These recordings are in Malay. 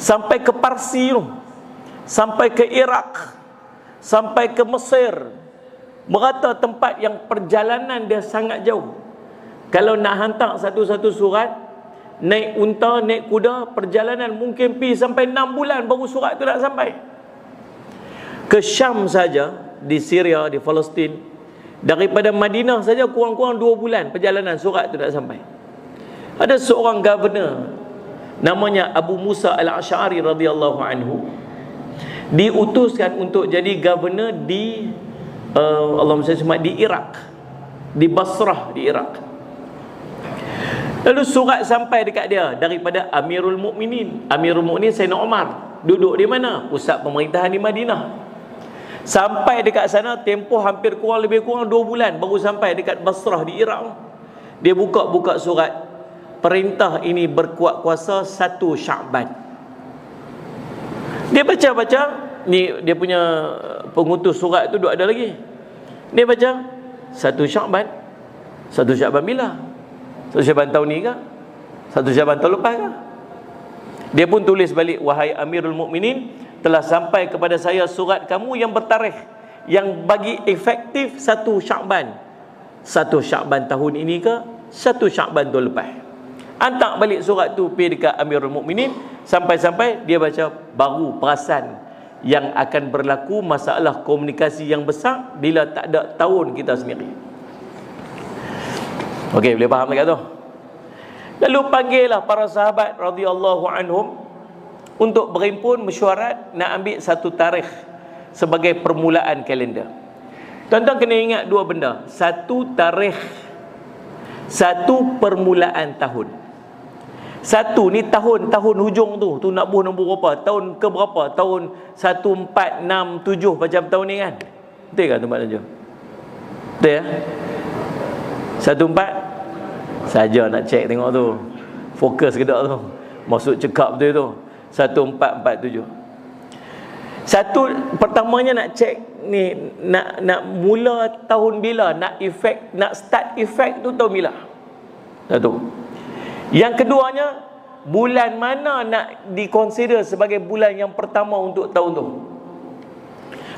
sampai ke Parsi tu, sampai ke Iraq, sampai ke Mesir, merata tempat yang perjalanan dia sangat jauh. Kalau nak hantar satu-satu surat, naik unta, naik kuda, perjalanan mungkin pergi sampai 6 bulan baru surat tu nak sampai. Ke Syam saja, di Syria, di Palestin, daripada Madinah saja kurang-kurang 2 bulan perjalanan surat tu nak sampai. Ada seorang governor namanya Abu Musa Al-Asy'ari radhiyallahu anhu, diutuskan untuk jadi governor di di Iraq, di Basrah di Iraq. Lalu surat sampai dekat dia daripada Amirul Mukminin. Amirul Mukminin Sayyidina Umar duduk di mana? Pusat pemerintahan di Madinah. Sampai dekat sana tempoh hampir lebih kurang 2 bulan baru sampai dekat Basrah di Iraq. Dia buka surat, perintah ini berkuat kuasa 1 Sya'ban. Dia baca-baca, ni dia punya pengutus surat tu duk ada lagi. Dia baca 1 Sya'ban. 1 Sya'ban bila? 1 Sya'ban tahun ni ke? 1 Sya'ban tahun lepas ke? Dia pun tulis balik, wahai Amirul Mukminin, telah sampai kepada saya surat kamu yang bertarikh, yang bagi efektif 1 Sya'ban. 1 Sya'ban tahun ini ke 1 Sya'ban tahun lepas. Hantar balik surat tu pergi dekat Amirul Mukminin. Sampai-sampai dia baca, baru perasan yang akan berlaku masalah komunikasi yang besar bila tak ada tahun kita sendiri. Okey, boleh faham dekat tu? Lalu panggillah para sahabat radhiyallahu anhum untuk berhimpun mesyuarat nak ambil 1 tarikh sebagai permulaan kalender. Tuan-tuan kena ingat 2 benda. 1 tarikh, 1 permulaan tahun. 1 ni tahun hujung tu nak buh nombor berapa? Tahun ke berapa? Tahun 1467 macam tahun ni kan? Betul kan tempat tu? Betul ya? 14 saja nak cek tengok tu. Fokus ke tak tu? Maksud cekap betul tu. 1447. Satu pertamanya nak cek ni, nak mula tahun bila, nak start efek tu tahun bila. Satu. Yang keduanya, bulan mana nak dikonsider sebagai bulan yang pertama untuk tahun tu.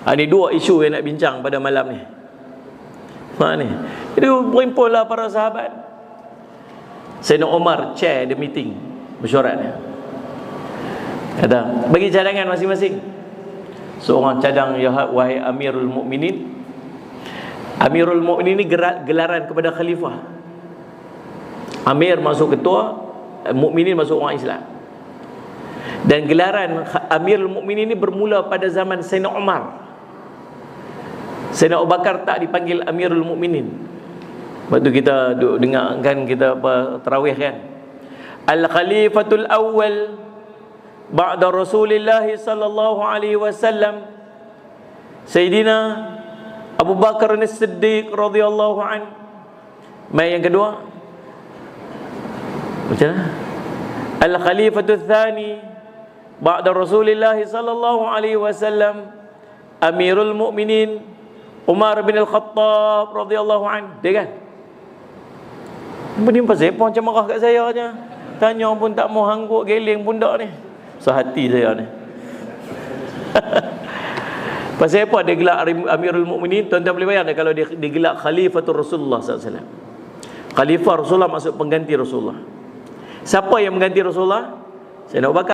Ini 2 isu yang nak bincang pada malam ni. Ni. Jadi berhimpunlah para sahabat. Sayyidina Umar chair the meeting, mesyuarat ni. Kata, bagi cadangan masing-masing. Seorang cadang, ya wahai Amirul Mukminin. Amirul Mukminin ni gelaran kepada khalifah. Amir masuk ketua, Mukminin masuk orang Islam. Dan gelaran Amirul Mukminin ni bermula pada zaman Sayyidina Umar. Sayyidina Abu Bakar tak dipanggil Amirul Mukminin. Waktu kita dengar kan, kita tarawih kan, Al-Khalifatul Awwal ba'da Rasulillah sallallahu alaihi wasallam Sayyidina Abu Bakar As-Siddiq radhiyallahu an. Mai yang kedua macam mana? Al-Khalifatul Thani ba'da Rasulillah sallallahu alaihi wasallam Amirul Mukminin Umar bin Al-Khattab radhiyallahu an. Dia kan? Dia pasal apa macam marah kat saya je. Tanya pun tak mau, hangguk geling pundak ni. Sehati saya ni. Pasal apa dia gelar Amirul Mukminin? Tuan-tuan boleh bayang kalau dia gelar Khalifatul Rasulullah SAW. Khalifah Rasulullah maksud pengganti Rasulullah. Siapa yang mengganti Rasulullah? Sayyidina Abu Bakar.